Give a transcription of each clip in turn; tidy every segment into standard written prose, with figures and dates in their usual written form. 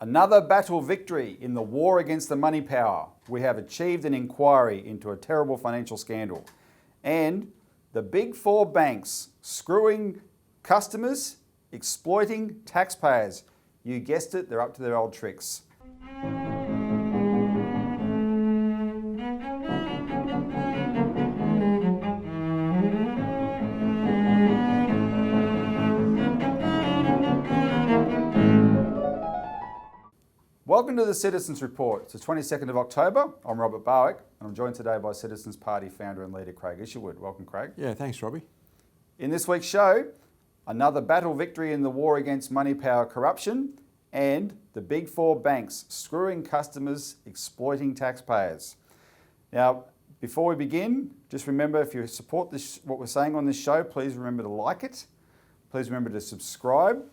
Another battle victory in the war against the money power. We have achieved an inquiry into a terrible financial scandal. And the big four banks screwing customers, exploiting taxpayers. You guessed it, they're up to their old tricks. Welcome to the Citizens Report. It's the 22nd of October. I'm Robert Barwick, and I'm joined today by Citizens Party founder and leader Craig Isherwood. Welcome, Craig. Yeah, thanks, Robbie. In this week's show, another battle victory in the war against money power corruption, and the big four banks screwing customers, exploiting taxpayers. Now, before we begin, just remember, if you support this, what we're saying on this show, please remember to like it. Please remember to subscribe.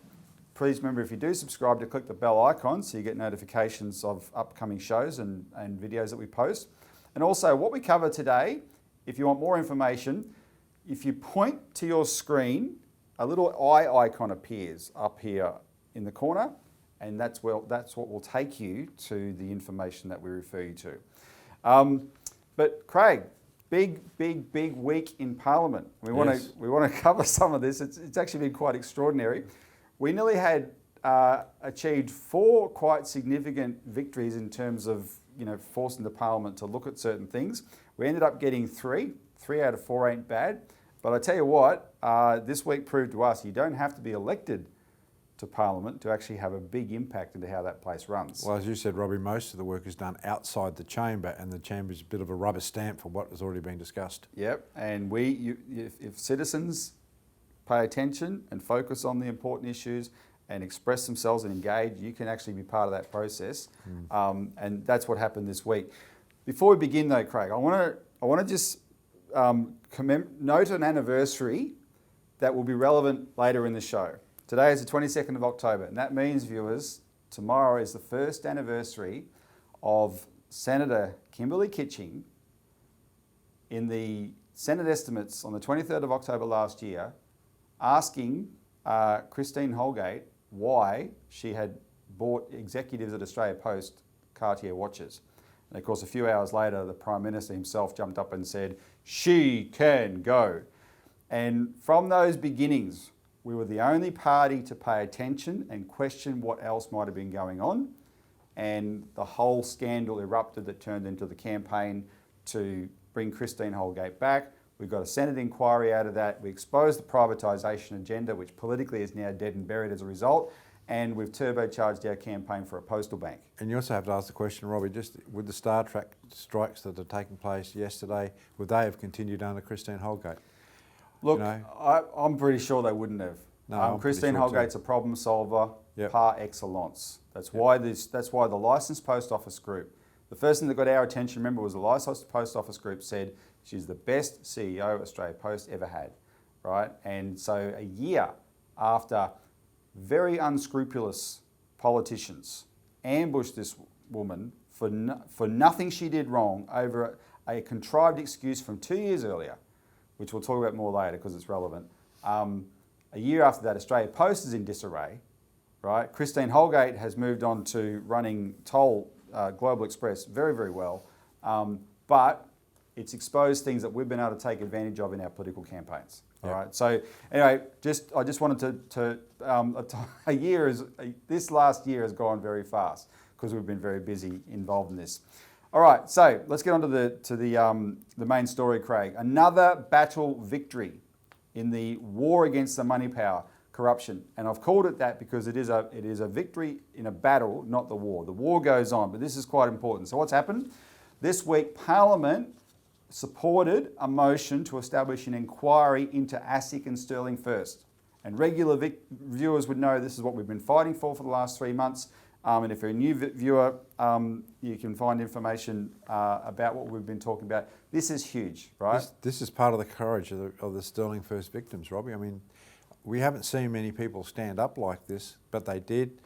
Please remember, if you do subscribe, to click the bell icon so you get notifications of upcoming shows and videos that we post. And also, what we cover today, if you want more information, if you point to your screen, a little eye icon appears up here in the corner, and that's what will take you to the information that we refer you to. But Craig, big week in Parliament. We want to cover some of this. It's actually been quite extraordinary. We nearly had achieved four quite significant victories in terms of forcing the Parliament to look at certain things. We ended up getting three out of four ain't bad. But I tell you what, this week proved to us you don't have to be elected to Parliament to actually have a big impact into how that place runs. Well, as you said, Robbie, most of the work is done outside the chamber, and the chamber is a bit of a rubber stamp for what has already been discussed. Yep, and if citizens pay attention and focus on the important issues and express themselves and engage, you can actually be part of that process. And that's what happened this week. Before we begin though, Craig, I want to just note an anniversary that will be relevant later in the show. Today is the 22nd of October, and that means, viewers, tomorrow is the first anniversary of Senator Kimberley Kitching in the Senate estimates on the 23rd of October last year asking Christine Holgate why she had bought executives at Australia Post Cartier watches. And of course, a few hours later, the Prime Minister himself jumped up and said, "She can go." And from those beginnings, we were the only party to pay attention and question what else might have been going on. And the whole scandal erupted that turned into the campaign to bring Christine Holgate back. We got a Senate inquiry out of that. We exposed the privatisation agenda, which politically is now dead and buried as a result. And we've turbocharged our campaign for a postal bank. And you also have to ask the question, Robbie, just with the Star Trek strikes that are taking place yesterday, would they have continued under Christine Holgate? Look, I'm pretty sure they wouldn't have. No, Christine Holgate's a problem solver par excellence. That's why the Licensed Post Office Group, the first thing that got our attention, remember, was the Licensed Post Office Group said she's the best CEO Australia Post ever had, right? And so a year after very unscrupulous politicians ambushed this woman for nothing she did wrong over a contrived excuse from 2 years earlier, which we'll talk about more later because it's relevant. A year after that, Australia Post is in disarray, right? Christine Holgate has moved on to running Toll Global Express very, very well, but it's exposed things that we've been able to take advantage of in our political campaigns. All right. So anyway, I just wanted this last year has gone very fast because we've been very busy involved in this. All right. So let's get on to the main story, Craig. Another battle victory in the war against the money power corruption, and I've called it that because it is a victory in a battle, not the war. The war goes on, but this is quite important. So what's happened this week? Parliament supported a motion to establish an inquiry into ASIC and Sterling First. And regular viewers would know this is what we've been fighting for the last 3 months. And if you're a new viewer, you can find information about what we've been talking about. This is huge, right? This is part of the courage of the Sterling First victims, Robbie. I mean, we haven't seen many people stand up like this, but they did,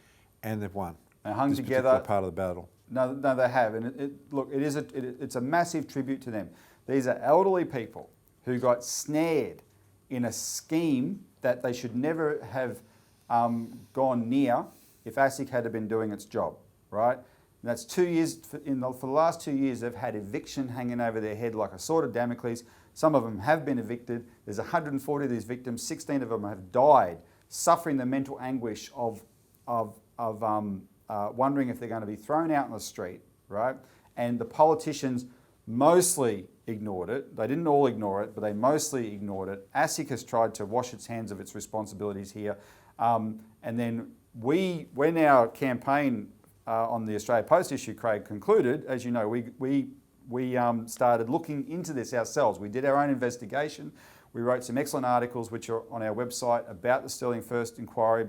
and they've won. They hung this together. Particular part of the battle. No, they have, and it's a massive tribute to them. These are elderly people who got snared in a scheme that they should never have gone near if ASIC had been doing its job, right? And that's 2 years, for the last 2 years, they've had eviction hanging over their head like a sword of Damocles. Some of them have been evicted. There's 140 of these victims. 16 of them have died, suffering the mental anguish of wondering if they're going to be thrown out in the street, right? And the politicians mostly ignored it. They didn't all ignore it, but they mostly ignored it. ASIC has tried to wash its hands of its responsibilities here. And then when our campaign on the Australia Post issue, Craig, concluded, as you know, we started looking into this ourselves. We did our own investigation. We wrote some excellent articles which are on our website about the Sterling First inquiry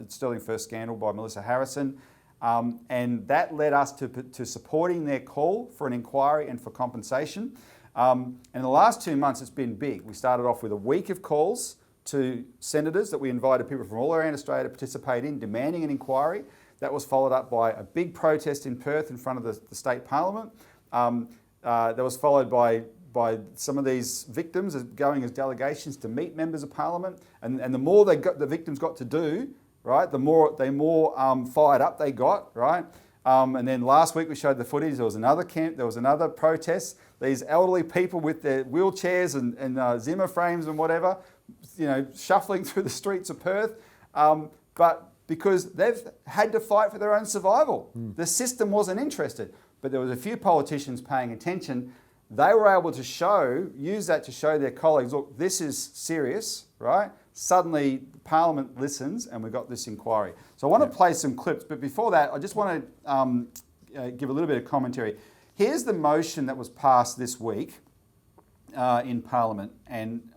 Sterling First scandal by Melissa Harrison. And that led us to supporting their call for an inquiry and for compensation. And in the last 2 months, it's been big. We started off with a week of calls to senators that we invited people from all around Australia to participate in, demanding an inquiry. That was followed up by a big protest in Perth in front of the state parliament. That was followed by some of these victims going as delegations to meet members of parliament. And the more the victims got to do, right, the more fired up they got, right? And then last week we showed the footage. There was another protest. These elderly people with their wheelchairs and Zimmer frames and whatever, shuffling through the streets of Perth. But because they've had to fight for their own survival. The system wasn't interested. But there was a few politicians paying attention. They were able to use that to show their colleagues, look, this is serious, right? Suddenly, Parliament listens and we got this inquiry. So I want to play some clips, but before that, I just want to give a little bit of commentary. Here's the motion that was passed this week in Parliament. And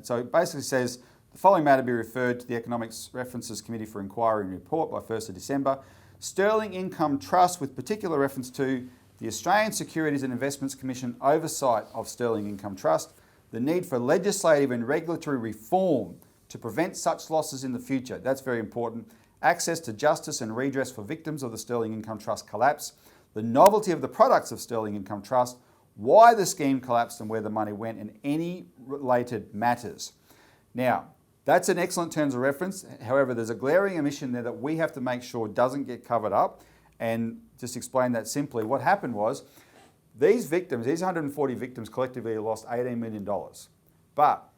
so it basically says, the following matter be referred to the Economics References Committee for Inquiry and Report by 1st of December. Sterling Income Trust, with particular reference to the Australian Securities and Investments Commission oversight of Sterling Income Trust, the need for legislative and regulatory reform to prevent such losses in the future. That's very important. Access to justice and redress for victims of the Sterling Income Trust collapse, the novelty of the products of Sterling Income Trust, why the scheme collapsed and where the money went, and any related matters. Now, that's an excellent terms of reference. However, there's a glaring omission there that we have to make sure doesn't get covered up. And just explain that simply, what happened was these 140 victims collectively lost $18 million. But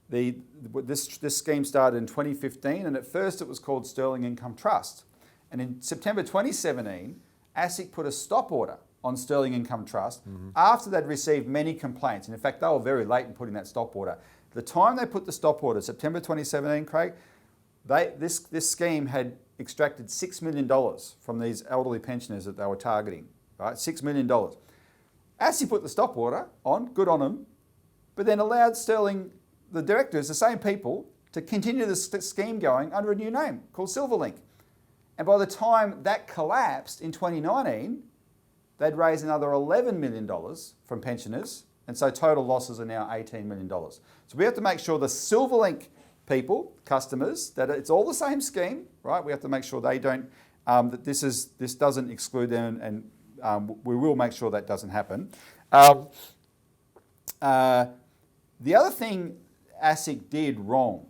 this scheme started in 2015, and at first it was called Sterling Income Trust. And in September 2017, ASIC put a stop order on Sterling Income Trust after they'd received many complaints. And in fact, they were very late in putting that stop order. The time they put the stop order, September 2017, Craig, this scheme had extracted $6 million from these elderly pensioners that they were targeting, right? $6 million. ASIC put the stop order on, good on them, but then allowed Sterling, the directors, the same people, to continue the scheme going under a new name called Silverlink. And by the time that collapsed in 2019, they'd raised another $11 million from pensioners, and so total losses are now $18 million. So we have to make sure the Silverlink people, customers, that it's all the same scheme, right? We have to make sure they don't, that this doesn't exclude them, and we will make sure that doesn't happen. The other thing ASIC did wrong,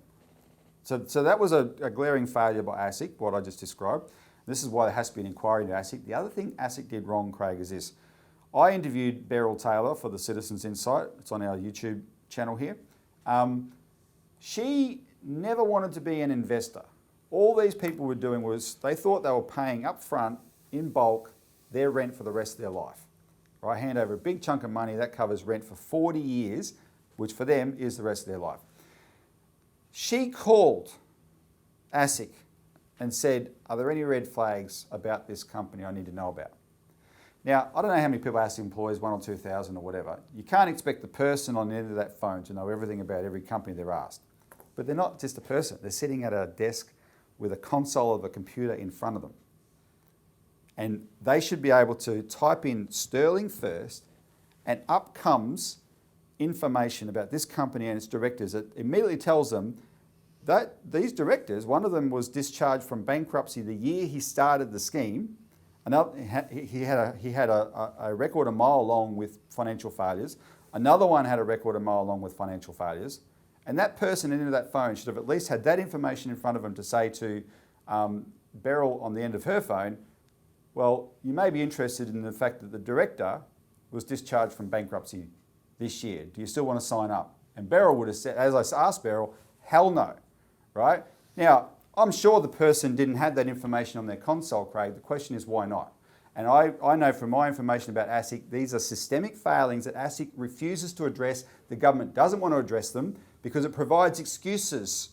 so that was a glaring failure by ASIC, what I just described. This is why there has to be an inquiry into ASIC. The other thing ASIC did wrong, Craig, is this. I interviewed Beryl Taylor for the Citizens Insight. It's on our YouTube channel here. She never wanted to be an investor. All these people were doing was they thought they were paying up front in bulk their rent for the rest of their life. Right? Hand over a big chunk of money that covers rent for 40 years, which for them is the rest of their life. She called ASIC and said, are there any red flags about this company I need to know about? Now, I don't know how many people ASIC employs, 1,000 or 2,000 or whatever. You can't expect the person on the end of that phone to know everything about every company they're asked. But they're not just a person. They're sitting at a desk with a console of a computer in front of them. And they should be able to type in Sterling First, and up comes information about this company and its directors that immediately tells them that these directors, one of them was discharged from bankruptcy the year he started the scheme. Another, he had a record a mile long with financial failures. Another one had a record a mile long with financial failures. And that person into that phone should have at least had that information in front of them to say to Beryl on the end of her phone, well, you may be interested in the fact that the director was discharged from bankruptcy this year. Do you still want to sign up? And Beryl would have said, as I asked Beryl, hell no, right? Now, I'm sure the person didn't have that information on their console, Craig. The question is, why not? And I know from my information about ASIC, these are systemic failings that ASIC refuses to address. The government doesn't want to address them because it provides excuses.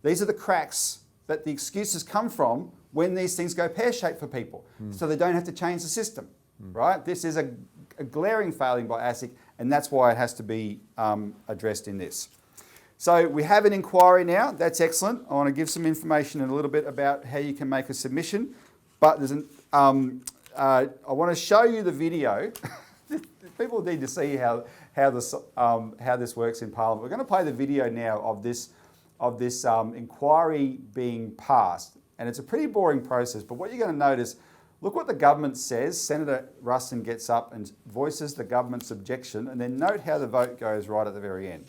These are the cracks that the excuses come from when these things go pear-shaped for people. So they don't have to change the system, right? This is a glaring failing by ASIC, and that's why it has to be addressed in this. So we have an inquiry now. That's excellent. I want to give some information in a little bit about how you can make a submission. But there's I want to show you the video. People need to see how this works in Parliament. We're going to play the video now of this inquiry being passed. And it's a pretty boring process, but what you're going to notice, look what the government says. Senator Ruston gets up and voices the government's objection, and then note how the vote goes right at the very end.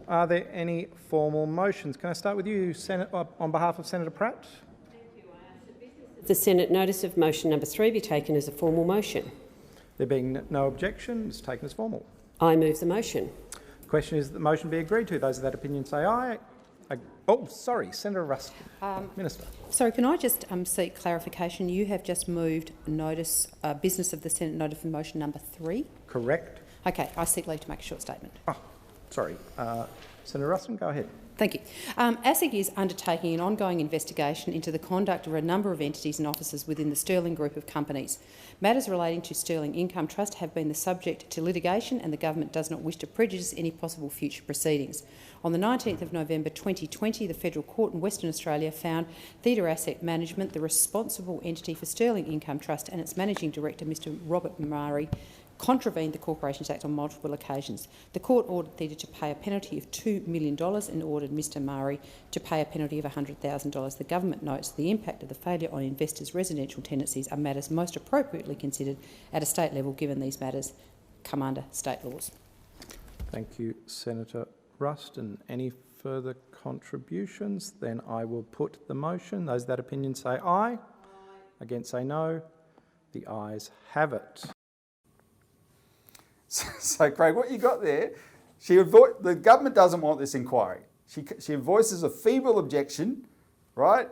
Are there any formal motions? Can I start with you, on behalf of Senator Pratt? Thank you. I ask the business of the Senate notice of motion number 3 be taken as a formal motion. There being no objection, it's taken as formal. I move the motion. The question is that the motion be agreed to. Those of that opinion say aye. Senator Ruston. Minister. Sorry, can I just seek clarification? You have just moved business of the Senate notice of motion number 3? Correct. Okay, I seek leave to make a short statement. Sorry. Senator Ruston, go ahead. Thank you. ASIC is undertaking an ongoing investigation into the conduct of a number of entities and officers within the Sterling Group of companies. Matters relating to Sterling Income Trust have been the subject to litigation, and the government does not wish to prejudice any possible future proceedings. On the 19th of November 2020, the Federal Court in Western Australia found Theta Asset Management, the responsible entity for Sterling Income Trust, and its managing director, Mr Robert Murray, contravened the Corporations Act on multiple occasions. The court ordered Theta to pay a penalty of $2 million and ordered Mr Murray to pay a penalty of $100,000. The government notes the impact of the failure on investors' residential tenancies are matters most appropriately considered at a state level, given these matters come under state laws. Thank you, Senator Ruston. Any further contributions? Then I will put the motion. Those of that opinion say aye. Against say no. The ayes have it. So, Craig, what you got there, the government doesn't want this inquiry. She voices a feeble objection, right?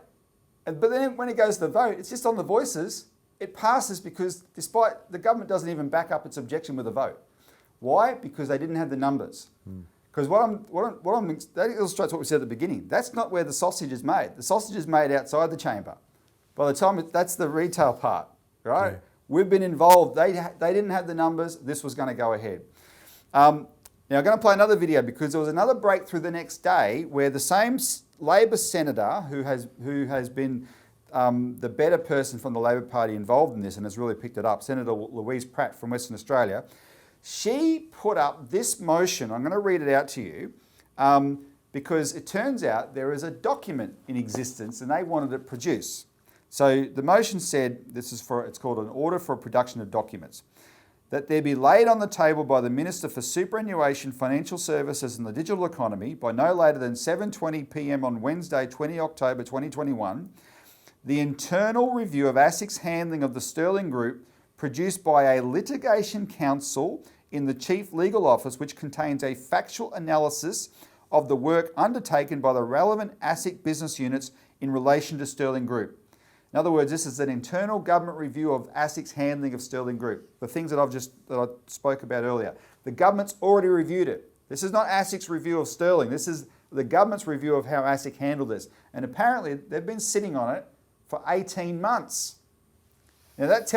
But then when it goes to the vote, it's just on the voices. It passes because despite the government doesn't even back up its objection with a vote. Why? Because they didn't have the numbers. Because that illustrates what we said at the beginning. That's not where the sausage is made. The sausage is made outside the chamber. By the time that's the retail part, right? Yeah. We've been involved. They didn't have the numbers. This was going to go ahead. Now I'm going to play another video because there was another breakthrough the next day where the same Labor senator who has been the better person from the Labor Party involved in this and has really picked it up, Senator Louise Pratt from Western Australia, she put up this motion. I'm going to read it out to you because it turns out there is a document in existence and they wanted it produced. So the motion said, it's called an order for production of documents, that there be laid on the table by the Minister for Superannuation, Financial Services and the Digital Economy by no later than 7:20 p.m. on Wednesday, 20 October 2021, the internal review of ASIC's handling of the Sterling Group produced by a litigation counsel in the Chief Legal Office, which contains a factual analysis of the work undertaken by the relevant ASIC business units in relation to Sterling Group. In other words, this is an internal government review of ASIC's handling of Sterling Group. The things that I spoke about earlier. The government's already reviewed it. This is not ASIC's review of Sterling. This is the government's review of how ASIC handled this. And apparently they've been sitting on it for 18 months. Now that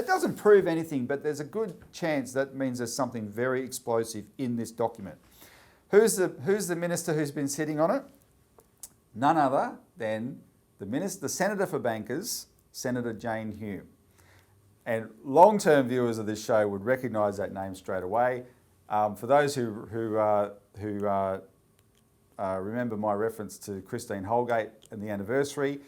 doesn't prove anything, but there's a good chance that means there's something very explosive in this document. Who's the minister who's been sitting on it? None other than the Senator for Bankers, Senator Jane Hume. And long-term viewers of this show would recognise that name straight away. For those who remember my reference to Christine Holgate and the anniversary,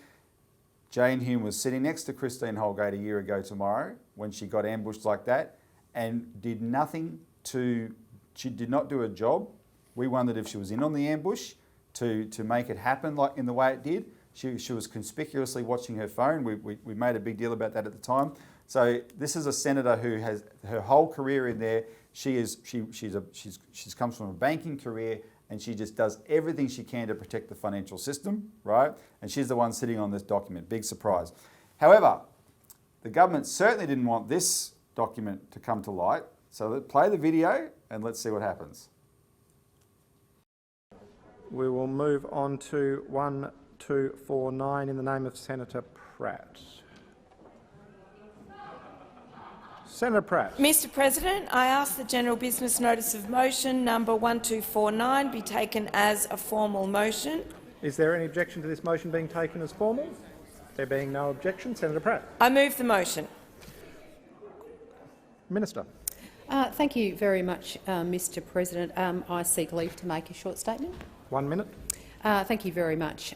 Jane Hume was sitting next to Christine Holgate a year ago tomorrow when she got ambushed like that and did nothing she did not do a job. We wondered if she was in on the ambush. to make it happen like in the way it did. She was conspicuously watching her phone. We made a big deal about that at the time. So this is a senator who has her whole career in there. She's comes from a banking career, and she just does everything she can to protect the financial system, right? And she's the one sitting on this document. Big surprise. However, the government certainly didn't want this document to come to light. So let's play the video and let's see what happens. We will move on to 1249 in the name of Senator Pratt. Senator Pratt. Mr President, I ask the general business notice of motion number 1249 be taken as a formal motion. Is there any objection to this motion being taken as formal? There being no objection, Senator Pratt. I move the motion. Minister. Thank you very much, Mr President. I seek leave to make a short statement. 1 minute. Thank you very much.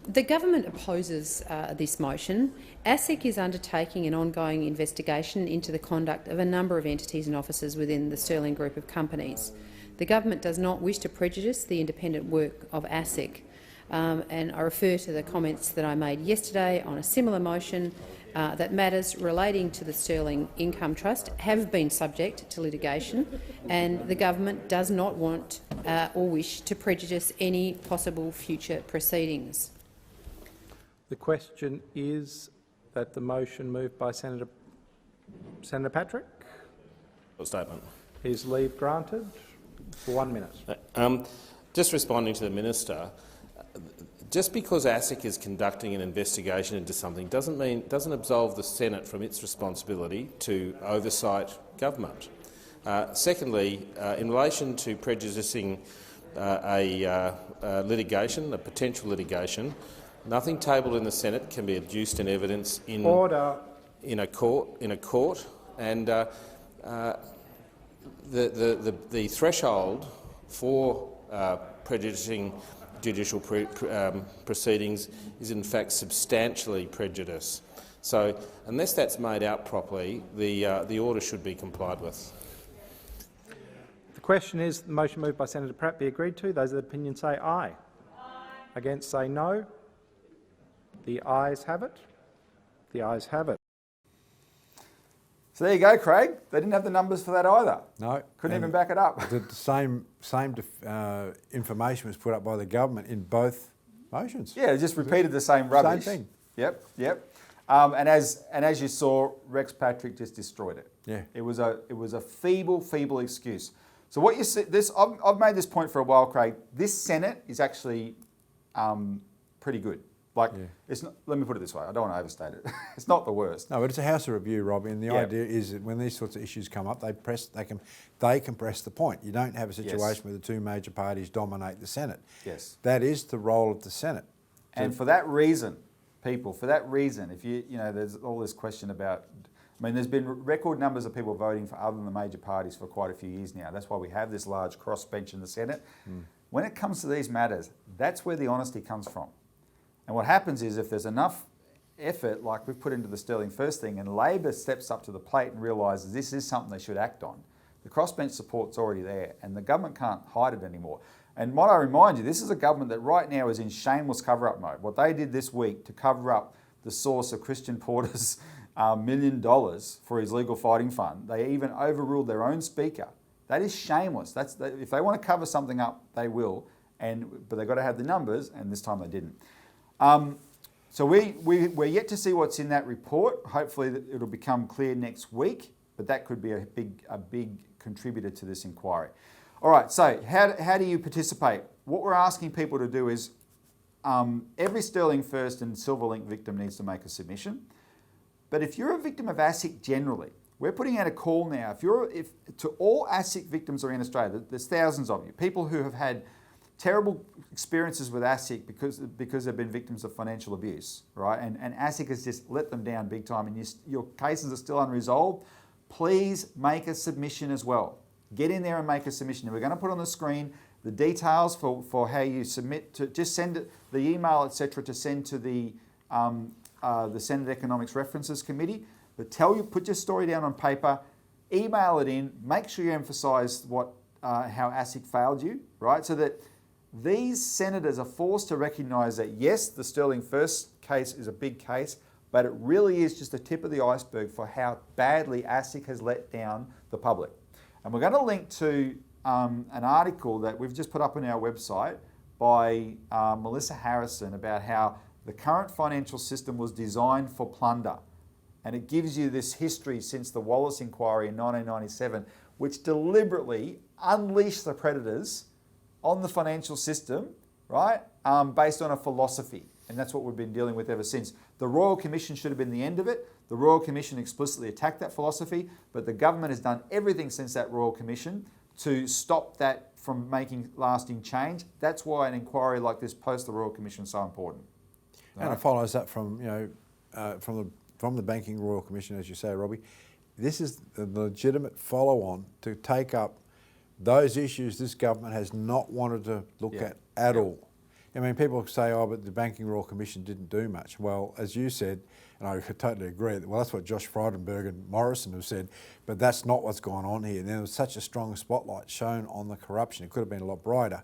The government opposes this motion. ASIC is undertaking an ongoing investigation into the conduct of a number of entities and officers within the Sterling Group of companies. The government does not wish to prejudice the independent work of ASIC, and I refer to the comments that I made yesterday on a similar motion that matters relating to the Sterling Income Trust have been subject to litigation, and the government does not want or wish to prejudice any possible future proceedings. The question is that the motion moved by Senator Patrick. Statement. Is leave granted for 1 minute? Just responding to the minister, just because ASIC is conducting an investigation into something doesn't absolve the Senate from its responsibility to oversight government. Secondly, in relation to prejudicing a potential litigation, nothing tabled in the Senate can be adduced in evidence in a court, and the threshold for prejudicing judicial proceedings is in fact substantially prejudice. So, unless that's made out properly, the order should be complied with. The question is the motion moved by Senator Pratt be agreed to. Those of the opinion say aye. Aye. Against say no. The ayes have it. The ayes have it. So there you go, Craig. They didn't have the numbers for that either. No. Couldn't even back it up. The same information was put up by the government in both motions. Yeah, just repeated the same rubbish. Same thing. Yep. And as you saw, Rex Patrick just destroyed it. Yeah. It was a feeble excuse. So what you see, I've made this point for a while, Craig. This Senate is actually pretty good. It's not, let me put it this way, I don't want to overstate it. It's not the worst. No, but it's a House of Review, Robbie, and the idea is that when these sorts of issues come up, they can press the point. You don't have a situation where the two major parties dominate the Senate. Yes. That is the role of the Senate. And for that reason, people, if there's all this question about, there's been record numbers of people voting for other than the major parties for quite a few years now. That's why we have this large crossbench in the Senate. When it comes to these matters, that's where the honesty comes from. And what happens is if there's enough effort, like we've put into the Sterling First thing, and Labor steps up to the plate and realises this is something they should act on, the crossbench support's already there and the government can't hide it anymore. And might I remind you, this is a government that right now is in shameless cover-up mode. What they did this week to cover up the source of Christian Porter's $1 million for his legal fighting fund, they even overruled their own speaker. That is shameless. If they want to cover something up, they will, but they've got to have the numbers, and this time they didn't. So we're yet to see what's in that report. Hopefully it'll become clear next week, but that could be a big contributor to this inquiry. All right, so how do you participate? What we're asking people to do is every Sterling First and Silverlink victim needs to make a submission. But if you're a victim of ASIC generally, we're putting out a call now. To all ASIC victims around Australia, there's thousands of you, people who have had terrible experiences with ASIC because they've been victims of financial abuse, right? And ASIC has just let them down big time, and your cases are still unresolved. Please make a submission as well. Get in there and make a submission. And we're going to put on the screen the details for how you submit. Just send it, the email, etc., to send to the Senate Economics References Committee. But put your story down on paper, email it in. Make sure you emphasise how ASIC failed you, right? So that these senators are forced to recognise that, yes, the Sterling First case is a big case, but it really is just the tip of the iceberg for how badly ASIC has let down the public. And we're going to link to an article that we've just put up on our website by Melissa Harrison about how the current financial system was designed for plunder. And it gives you this history since the Wallace inquiry in 1997, which deliberately unleashed the predators on the financial system, right, based on a philosophy. And that's what we've been dealing with ever since. The Royal Commission should have been the end of it. The Royal Commission explicitly attacked that philosophy, but the government has done everything since that Royal Commission to stop that from making lasting change. That's why an inquiry like this post the Royal Commission is so important. And it follows that from, from the Banking Royal Commission, as you say, Robbie. This is the legitimate follow-on to take up those issues this government has not wanted to look at all. I mean, people say, oh, but the Banking Royal Commission didn't do much. Well, as you said, and I totally agree, well, that's what Josh Frydenberg and Morrison have said, but that's not what's gone on here. There was such a strong spotlight shown on the corruption. It could have been a lot brighter.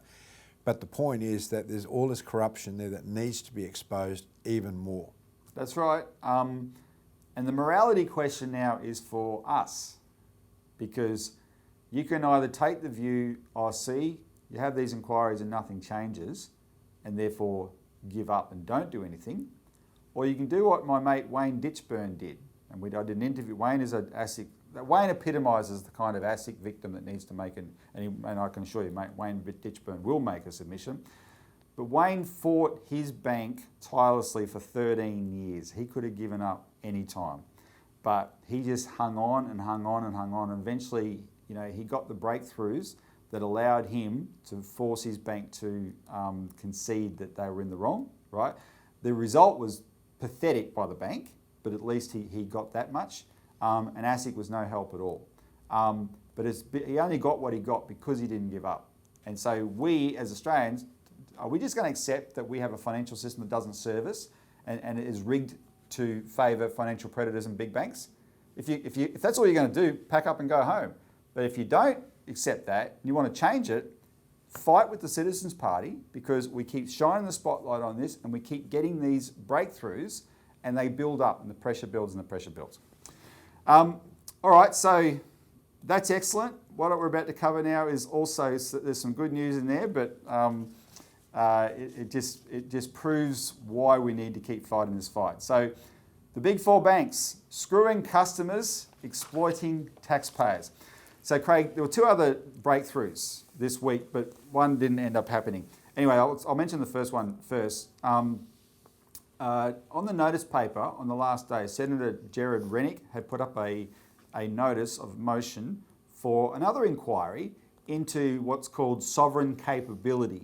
But the point is that there's all this corruption there that needs to be exposed even more. That's right. And the morality question now is for us, because you can either take the view, oh, see, you have these inquiries and nothing changes, and therefore give up and don't do anything, or you can do what my mate Wayne Ditchburn did. And I did an interview. Wayne is an ASIC. Wayne epitomises the kind of ASIC victim that needs to make and I can assure you, mate, Wayne Ditchburn will make a submission. But Wayne fought his bank tirelessly for 13 years. He could have given up any time, but he just hung on and hung on and hung on. And eventually, he got the breakthroughs that allowed him to force his bank to concede that they were in the wrong, right? The result was pathetic by the bank, but at least he got that much. And ASIC was no help at all. But he only got what he got because he didn't give up. And so we, as Australians, are we just going to accept that we have a financial system that doesn't serve us and it is rigged to favour financial predators and big banks? If that's all you're going to do, pack up and go home. But if you don't accept that and you want to change it, fight with the Citizens Party, because we keep shining the spotlight on this and we keep getting these breakthroughs and they build up and the pressure builds and the pressure builds. All right, so that's excellent. What we're about to cover now is also, there's some good news in there, but it just proves why we need to keep fighting this fight. So the big four banks, screwing customers, exploiting taxpayers. So Craig, there were two other breakthroughs this week, but one didn't end up happening. Anyway, I'll mention the first one first. On the notice paper on the last day, Senator Gerard Rennick had put up a notice of motion for another inquiry into what's called sovereign capability.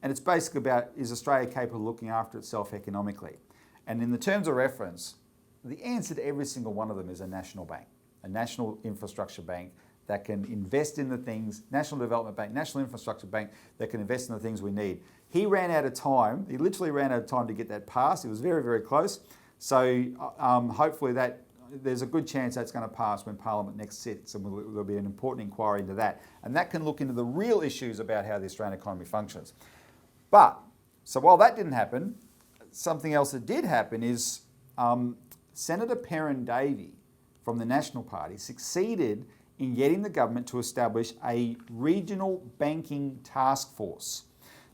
And it's basically about, is Australia capable of looking after itself economically? And in the terms of reference, the answer to every single one of them is a national bank, a national infrastructure bank that can invest in the things, national development bank, national infrastructure bank that can invest in the things we need. He ran out of time. He literally ran out of time to get that passed. It was very, very close. So hopefully there's a good chance that's going to pass when Parliament next sits, and there'll be an important inquiry into that. And that can look into the real issues about how the Australian economy functions. But, so while that didn't happen, something else that did happen is Senator Perrin Davey from the National Party succeeded in getting the government to establish a Regional Banking Taskforce.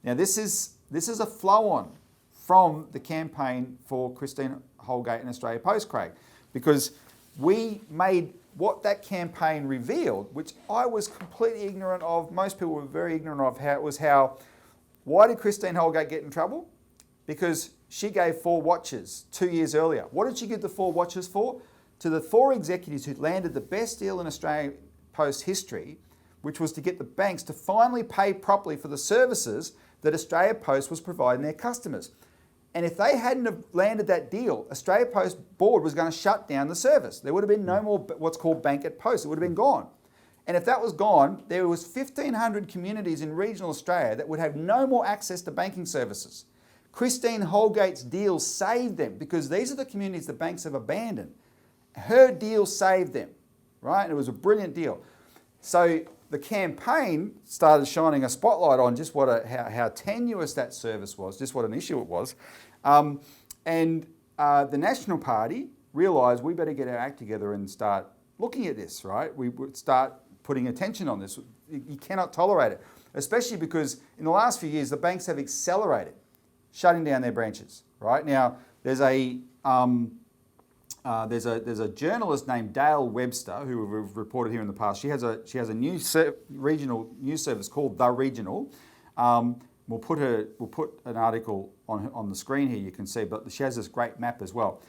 Now this is a flow-on from the campaign for Christine Holgate and Australia Post, Craig, because we made what that campaign revealed, which I was completely ignorant of, most people were very ignorant of, why did Christine Holgate get in trouble? Because she gave 4 watches 2 years earlier. What did she give the 4 watches for? To the 4 executives who landed the best deal in Australia Post history, which was to get the banks to finally pay properly for the services that Australia Post was providing their customers. And if they hadn't have landed that deal, Australia Post board was going to shut down the service. There would have been no more what's called bank at post. It would have been gone. And if that was gone, there was 1,500 communities in regional Australia that would have no more access to banking services. Christine Holgate's deal saved them, because these are the communities the banks have abandoned. Her deal saved them, right? And it was a brilliant deal. So the campaign started shining a spotlight on just how tenuous that service was, just what an issue it was. And the National Party realised we better get our act together and start looking at this, right? We would start putting attention on this. You cannot tolerate it, especially because in the last few years, the banks have accelerated shutting down their branches, right? Now, there's a journalist named Dale Webster who we've reported here in the past. She has a new regional news service called The Regional. We'll put an article on the screen here. You can see, but she has this great map as well.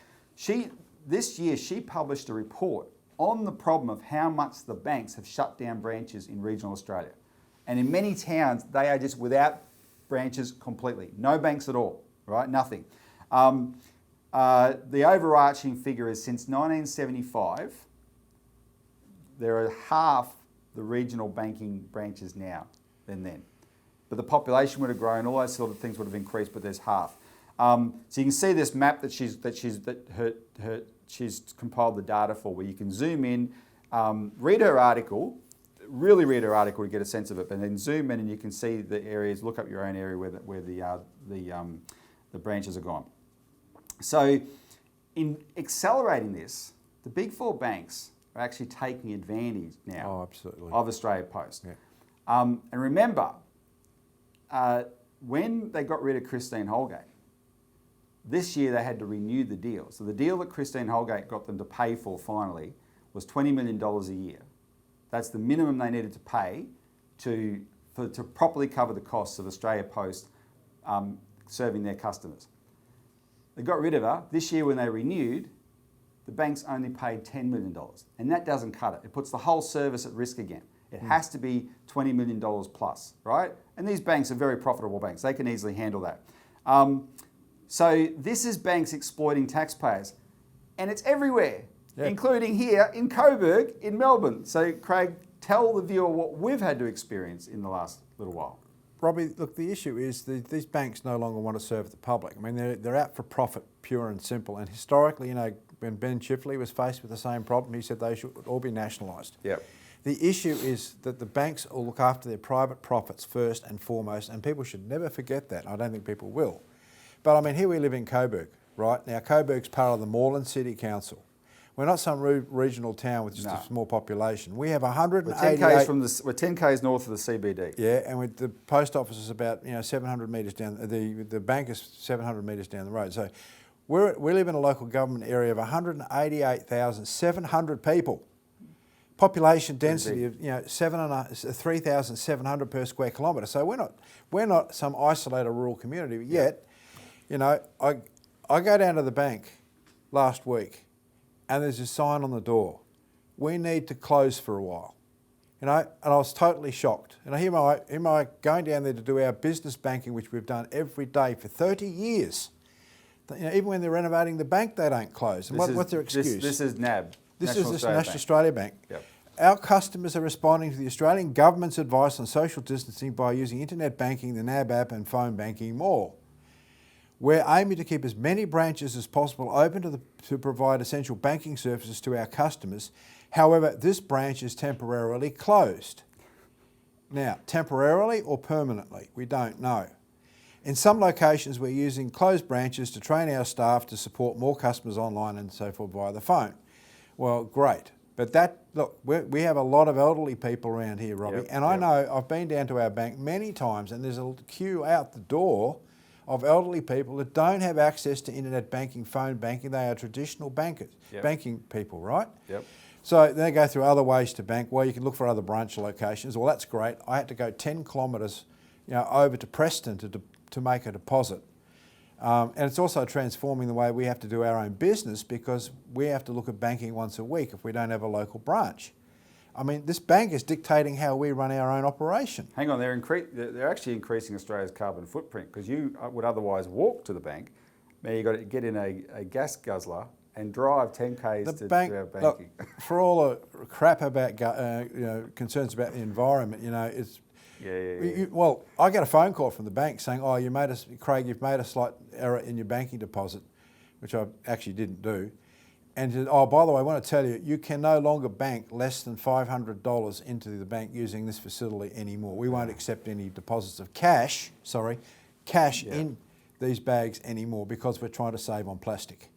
This year she published a report on the problem of how much the banks have shut down branches in regional Australia, and in many towns they are just without branches completely. No banks at all, right? Nothing. The overarching figure is since 1975, there are half the regional banking branches now than then. But the population would have grown, all those sort of things would have increased, but there's half. So you can see this map that she's compiled the data for, where you can zoom in, read her article, really read her article to get a sense of it, but then zoom in and you can see the areas, look up your own area where the branches are gone. So in accelerating this, the big four banks are actually taking advantage now of Australia Post. Yeah. And remember, when they got rid of Christine Holgate, this year they had to renew the deal. So the deal that Christine Holgate got them to pay for finally was $20 million a year. That's the minimum they needed to pay to properly cover the costs of Australia Post serving their customers. They got rid of her. This year when they renewed, the banks only paid $10 million. And that doesn't cut it. It puts the whole service at risk again. It has to be $20 million plus, right? And these banks are very profitable banks. They can easily handle that. So this is banks exploiting taxpayers. And it's everywhere, including here in Coburg in Melbourne. So Craig, tell the viewer what we've had to experience in the last little while. Robbie, look, the issue is these banks no longer want to serve the public. I mean, they're out for profit, pure and simple. And historically, you know, when Ben Chifley was faced with the same problem, he said they should all be nationalised. Yep. The issue is that the banks will look after their private profits first and foremost, and people should never forget that. I don't think people will. But I mean, here we live in Coburg, right? Now, Coburg's part of the Moreland City Council. We're not some regional town with just a small population. We have 188... We're 10 k's north of the CBD. Yeah, and with the post office is about 700 metres down. The bank is 700 metres down the road. So we live in a local government area of 188,700 people. Population density of 3,700 per square kilometre. So we're not some isolated rural community yet. You know, I go down to the bank last week, and there's a sign on the door: "We need to close for a while." You know, and I was totally shocked. And here am I going down there to do our business banking, which we've done every day for 30 years. You know, even when they're renovating the bank, they don't close. And what's their excuse? This is NAB. This is the National Australia Bank. Yep. Our customers are responding to the Australian government's advice on social distancing by using internet banking, the NAB app and phone banking more. We're aiming to keep as many branches as possible open to provide essential banking services to our customers. However, this branch is temporarily closed. Now, temporarily or permanently, we don't know. In some locations, we're using closed branches to train our staff to support more customers online and so forth via the phone. Well, great. But look, we have a lot of elderly people around here, Robbie, and I know I've been down to our bank many times, and there's a queue out the door of elderly people that don't have access to internet banking, phone banking. They are traditional bankers, banking people, right? Yep. So they go through other ways to bank. Well, you can look for other branch locations. Well, that's great. I had to go 10 kilometres, over to Preston to make a deposit. And it's also transforming the way we have to do our own business, because we have to look at banking once a week if we don't have a local branch. I mean, this bank is dictating how we run our own operation. Hang on, they're actually increasing Australia's carbon footprint, because you would otherwise walk to the bank. Now you've got to get in a gas guzzler and drive 10 k's to our banking. Look, for all the crap about concerns about the environment, it's. Well, I get a phone call from the bank saying, "Oh, Craig, you've made a slight error in your banking deposit," which I actually didn't do. And oh, by the way, I want to tell you, you can no longer bank less than $500 into the bank using this facility anymore. We won't accept any deposits of cash in these bags anymore because we're trying to save on plastic.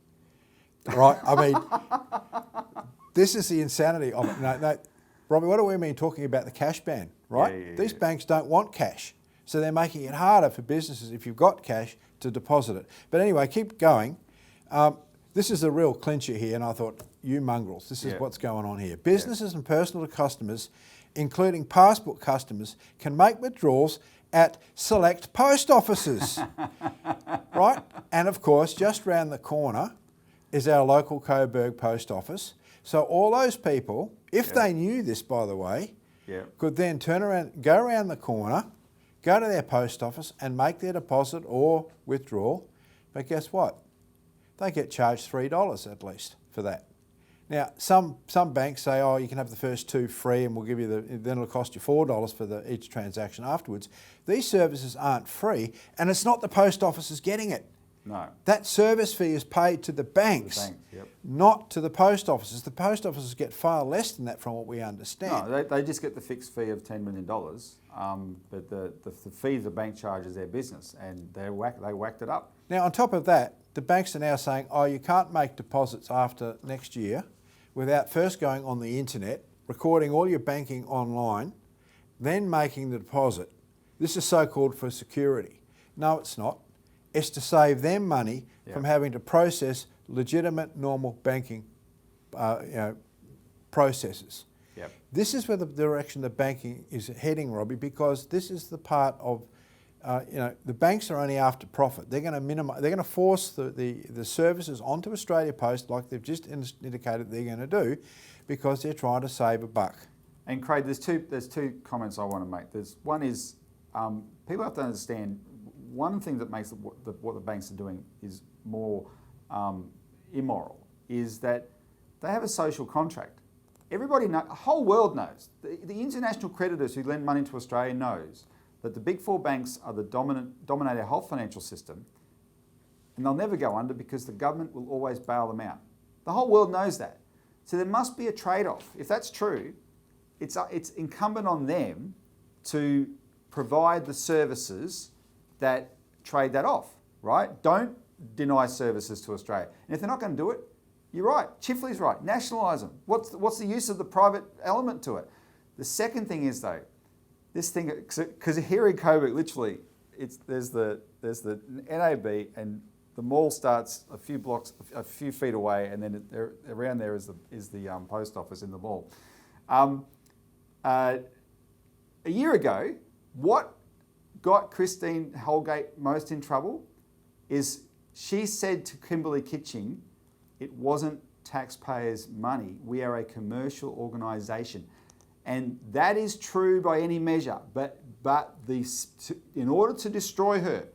Right? I mean, this is the insanity of it. No, Robbie, what do we mean talking about the cash ban, right? These banks don't want cash. So they're making it harder for businesses, if you've got cash, to deposit it. But anyway, keep going. This is a real clincher here, and I thought, you mongrels, this is what's going on here. Businesses and personal customers, including passport customers, can make withdrawals at select post offices, right? And of course, just round the corner is our local Coburg post office. So all those people, if they knew this, by the way, could then turn around, go around the corner, go to their post office and make their deposit or withdrawal. But guess what? They get charged $3 at least for that. Now, some banks say, oh, you can have the first two free and we'll give you then it'll cost you $4 for each transaction afterwards. These services aren't free, and it's not the post offices getting it. No. That service fee is paid to the banks, not to the post offices. The post offices get far less than that from what we understand. No, they just get the fixed fee of $10 million, but the fee the bank charges their business, and they whacked it up. Now, on top of that, the banks are now saying, oh, you can't make deposits after next year without first going on the internet, recording all your banking online, then making the deposit. This is so-called for security. No, it's not. It's to save them money from having to process legitimate, normal banking processes. This is where the direction the banking is heading, Robbie, because this is the part of, the banks are only after profit. They're going to minimise. They're going to force the services onto Australia Post, like they've just indicated they're going to do, because they're trying to save a buck. And Craig, there's two comments I want to make. One is people have to understand. One thing that makes what the banks are doing is more immoral is that they have a social contract. Everybody knows, the whole world knows, the international creditors who lend money to Australia knows that the big four banks are dominate our whole financial system, and they'll never go under because the government will always bail them out. The whole world knows that. So there must be a trade-off. If that's true, it's incumbent on them to provide the services that trade that off, right? Don't deny services to Australia. And if they're not going to do it, you're right. Chifley's right. Nationalise them. What's the use of the private element to it? The second thing is though, this thing, because here in Coburg, literally, there's the NAB and the mall starts a few feet away, and then around there is the post office in the mall. A year ago, what got Christine Holgate most in trouble is she said to Kimberley Kitching, it wasn't taxpayers' money. We are a commercial organisation. And that is true by any measure. But in order to destroy her,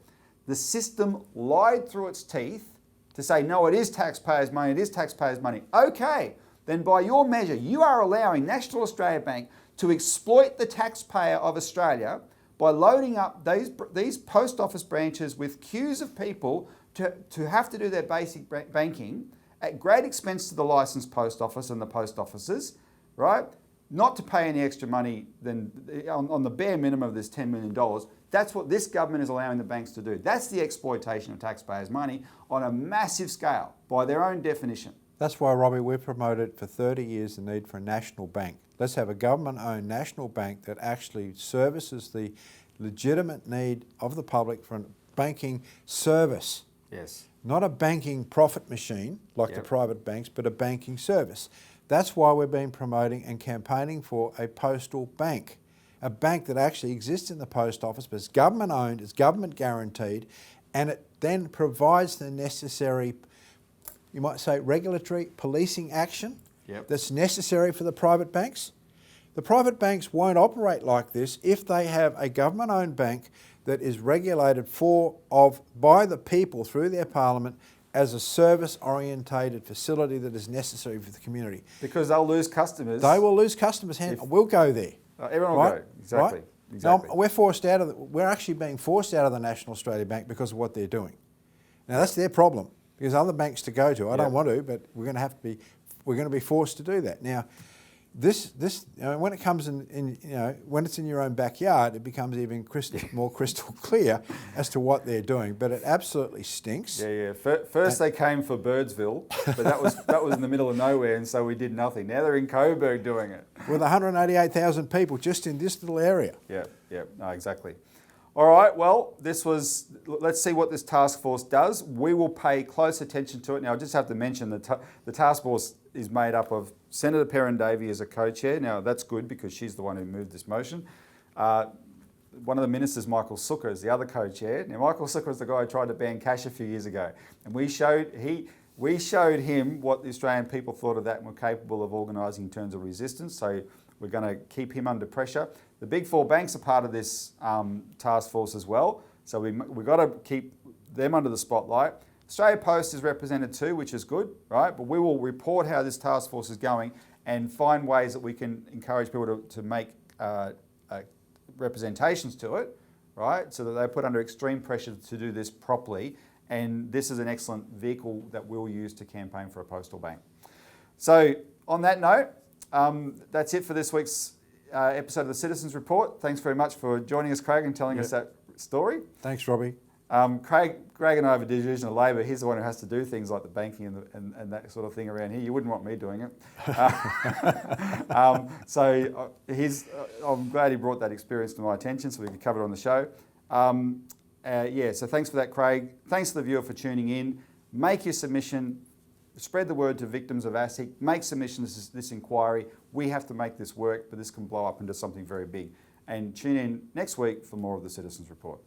the system lied through its teeth to say, no, it is taxpayers' money, it is taxpayers' money. Okay, then by your measure, you are allowing National Australia Bank to exploit the taxpayer of Australia by loading up these post office branches with queues of people to have to do their basic banking at great expense to the licensed post office and the post offices, right? Not to pay any extra money than on the bare minimum of this $10 million. That's what this government is allowing the banks to do. That's the exploitation of taxpayers' money on a massive scale by their own definition. That's why, Robbie, we've promoted for 30 years the need for a national bank. Let's have a government-owned national bank that actually services the legitimate need of the public for a banking service. Yes. Not a banking profit machine like the private banks, but a banking service. That's why we've been promoting and campaigning for a postal bank, a bank that actually exists in the post office, but it's government-owned, it's government-guaranteed, and it then provides the necessary, you might say, regulatory policing action that's necessary for the private banks. The private banks won't operate like this if they have a government-owned bank that is regulated by the people through their parliament as a service-orientated facility that is necessary for the community. Because they'll lose customers. They will lose customers. We'll go there. Everyone will go. Exactly. Right? Exactly. Now, we're actually being forced out of the National Australia Bank because of what they're doing. Now, that's their problem. because other banks to go to. I Yep. don't want to, but we're going to be forced to do that. Now, this when it comes in when it's in your own backyard, it becomes even more crystal clear as to what they're doing. But it absolutely stinks. Yeah. First they came for Birdsville, but that was in the middle of nowhere, and so we did nothing. Now they're in Coburg doing it. With 188,000 people just in this little area. Yeah. No, exactly. All right, well, let's see what this task force does. We will pay close attention to it. Now, I just have to mention the task force is made up of Senator Perrin Davey as a co-chair. Now, that's good because she's the one who moved this motion. One of the ministers, Michael Sukkar, is the other co-chair. Now, Michael Sukkar is the guy who tried to ban cash a few years ago. And we showed him what the Australian people thought of that and were capable of organising in terms of resistance. So we're going to keep him under pressure. The big four banks are part of this task force as well. So we've got to keep them under the spotlight. Australia Post is represented too, which is good, right? But we will report how this task force is going and find ways that we can encourage people to make representations to it, right? So that they're put under extreme pressure to do this properly. And this is an excellent vehicle that we'll use to campaign for a postal bank. So on that note, that's it for this week's episode of the Citizens Report. Thanks very much for joining us, Craig, and telling us that story. Thanks, Robbie. Craig and I have a division of labour. He's the one who has to do things like the banking and that sort of thing around here. You wouldn't want me doing it. I'm glad he brought that experience to my attention so we could cover it on the show. So thanks for that, Craig. Thanks to the viewer for tuning in. Make your submission. Spread the word to victims of ASIC. Make submissions to this inquiry. We have to make this work, but this can blow up into something very big. And tune in next week for more of the Citizens Report.